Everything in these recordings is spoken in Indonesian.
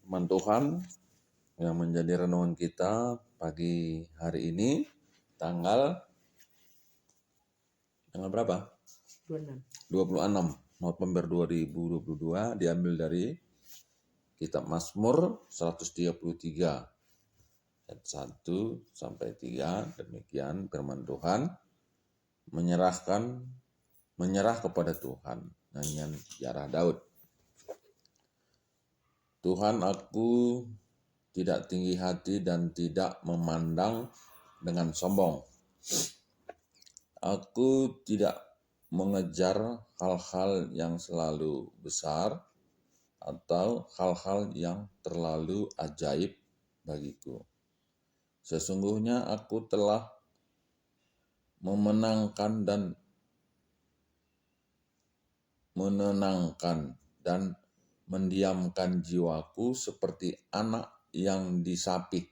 Firman Tuhan yang menjadi renungan kita pagi hari ini tanggal berapa? 26 November 2022, diambil dari kitab Mazmur 133 ayat 1 sampai 3. Demikian firman Tuhan. Menyerah kepada Tuhan. Nyanyian sejarah Daud. Tuhan, aku tidak tinggi hati dan tidak memandang dengan sombong. Aku tidak mengejar hal-hal yang selalu besar atau hal-hal yang terlalu ajaib bagiku. Sesungguhnya aku telah menenangkan dan mendiamkan jiwaku seperti anak yang disapih,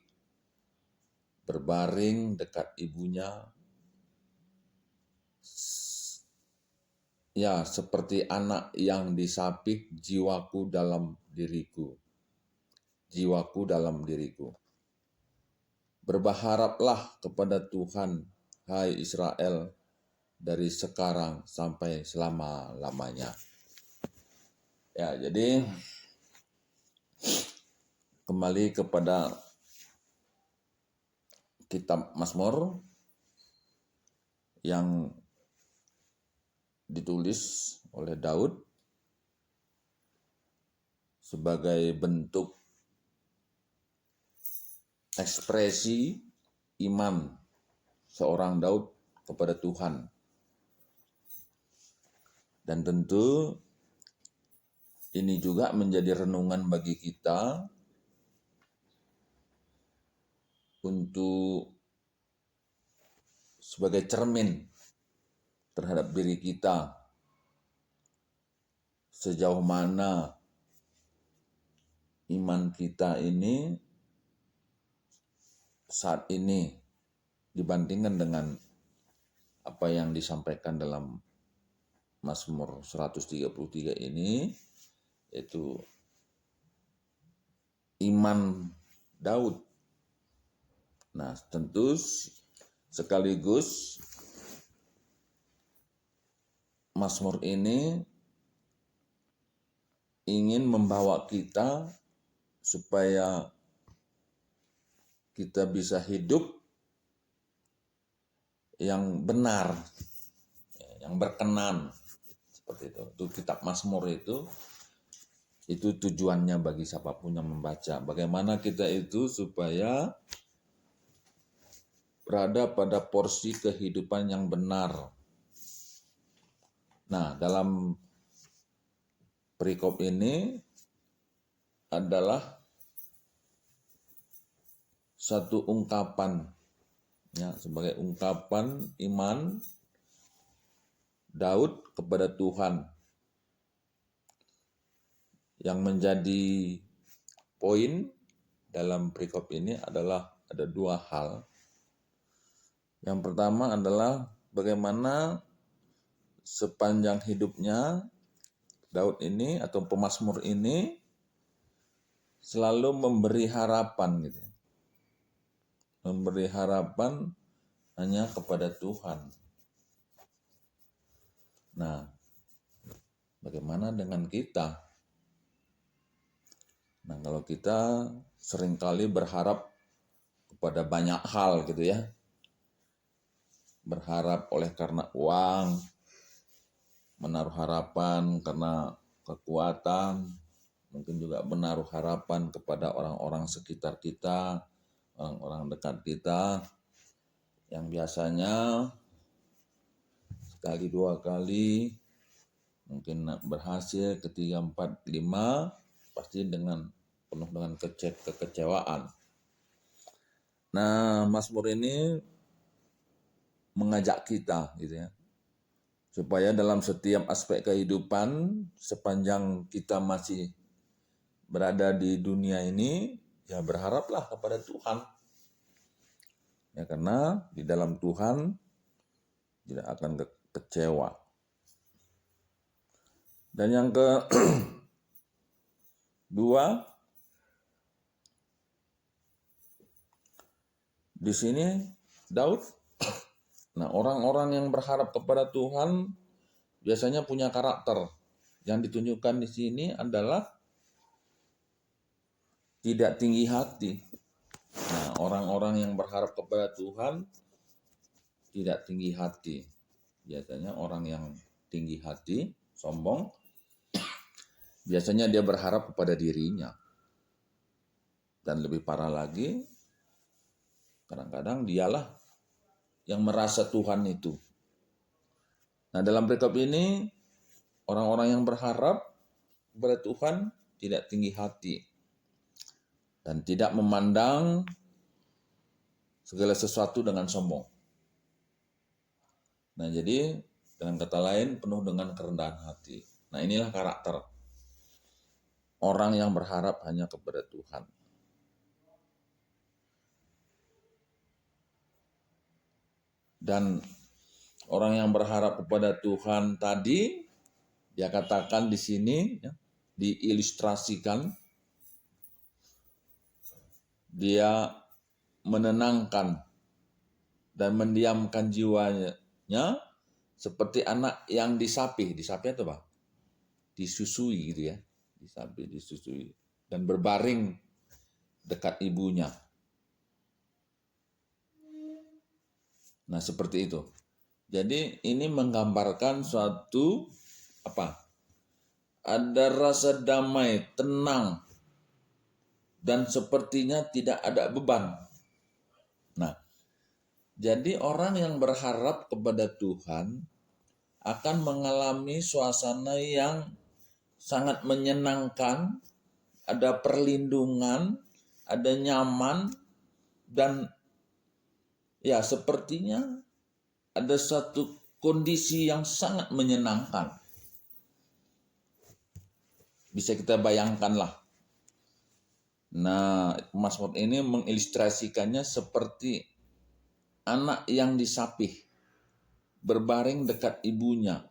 berbaring dekat ibunya. Ya, seperti anak yang disapih jiwaku dalam diriku. Berharaplah kepada Tuhan, hai Israel, dari sekarang sampai selama-lamanya. Ya, jadi kembali kepada kitab Mazmur yang ditulis oleh Daud sebagai bentuk ekspresi iman seorang Daud kepada Tuhan. Dan tentu ini juga menjadi renungan bagi kita untuk sebagai cermin terhadap diri kita, sejauh mana iman kita ini saat ini dibandingkan dengan apa yang disampaikan dalam Mazmur 133 ini, yaitu iman Daud. Nah, tentu sekaligus Mazmur ini ingin membawa kita supaya kita bisa hidup yang benar, yang berkenan, seperti itu. Itu kitab Mazmur itu tujuannya bagi siapapun yang membaca. Bagaimana kita itu supaya berada pada porsi kehidupan yang benar. Nah, dalam perikop ini adalah satu ungkapan, ya, sebagai ungkapan iman Daud kepada Tuhan. Yang menjadi poin dalam perikop ini adalah ada dua hal. Yang pertama adalah bagaimana sepanjang hidupnya Daud ini atau pemazmur ini selalu memberi harapan gitu. Memberi harapan hanya kepada Tuhan. Nah, bagaimana dengan kita? Nah, kalau kita seringkali berharap kepada banyak hal gitu ya. Berharap oleh karena uang, menaruh harapan karena kekuatan, mungkin juga menaruh harapan kepada orang-orang sekitar kita, orang-orang dekat kita, yang biasanya sekali dua kali mungkin berhasil, ketiga, 4, 5 pasti penuh dengan kekecewaan. Nah, Mazmur ini mengajak kita gitu ya, supaya dalam setiap aspek kehidupan sepanjang kita masih berada di dunia ini, ya berharaplah kepada Tuhan. Ya, karena di dalam Tuhan tidak akan kecewa. Dan yang kedua, Di sini Daud, nah orang-orang yang berharap kepada Tuhan biasanya punya karakter. Yang ditunjukkan di sini adalah tidak tinggi hati. Nah, orang-orang yang berharap kepada Tuhan tidak tinggi hati. Biasanya orang yang tinggi hati, sombong, biasanya dia berharap kepada dirinya. Dan lebih parah lagi, kadang-kadang dialah yang merasa Tuhan itu. Nah, dalam perikop ini, orang-orang yang berharap kepada Tuhan tidak tinggi hati. Dan tidak memandang segala sesuatu dengan sombong. Nah, jadi dengan kata lain penuh dengan kerendahan hati. Nah, inilah karakter orang yang berharap hanya kepada Tuhan. Dan orang yang berharap kepada Tuhan tadi, dia katakan di sini, ya, diilustrasikan, dia menenangkan dan mendiamkan jiwanya seperti anak yang disapih. Disapih itu apa? Disusui gitu ya. Disapih, disusui. Dan berbaring dekat ibunya. Nah, seperti itu. Jadi ini menggambarkan suatu apa? Ada rasa damai, tenang, dan sepertinya tidak ada beban. Nah, jadi orang yang berharap kepada Tuhan akan mengalami suasana yang sangat menyenangkan, ada perlindungan, ada nyaman, dan ya sepertinya ada satu kondisi yang sangat menyenangkan. Bisa kita bayangkanlah. Nah, Mazmur ini mengilustrasikannya seperti anak yang disapih, berbaring dekat ibunya.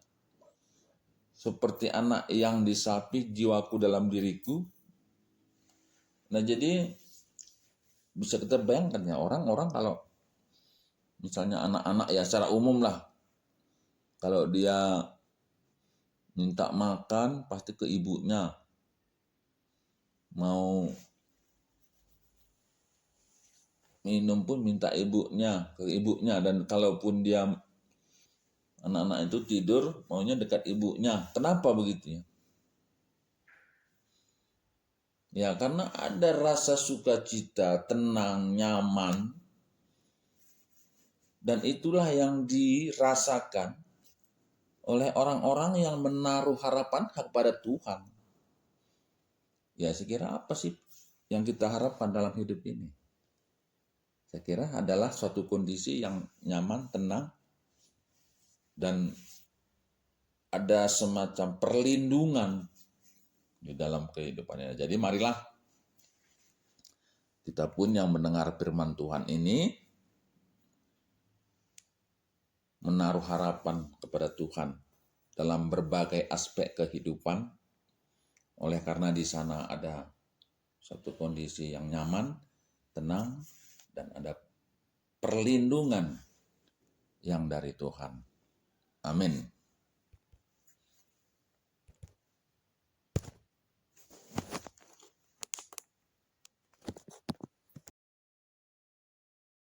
Seperti anak yang disapih, jiwaku dalam diriku. Nah, jadi bisa kita bayangkan ya, orang-orang kalau misalnya anak-anak ya secara umum lah, kalau dia minta makan pasti ke ibunya. Mau minum pun minta ke ibunya. Dan kalaupun dia anak-anak itu tidur maunya dekat ibunya. Kenapa begitu ya? Ya karena ada rasa sukacita, tenang, nyaman. Dan itulah yang dirasakan oleh orang-orang yang menaruh harapan kepada Tuhan. Ya saya kira apa sih yang kita harapkan dalam hidup ini? Saya kira adalah suatu kondisi yang nyaman, tenang, dan ada semacam perlindungan di dalam kehidupannya. Jadi marilah kita pun yang mendengar firman Tuhan ini menaruh harapan kepada Tuhan dalam berbagai aspek kehidupan. Oleh karena di sana ada satu kondisi yang nyaman, tenang, dan ada perlindungan yang dari Tuhan. Amin.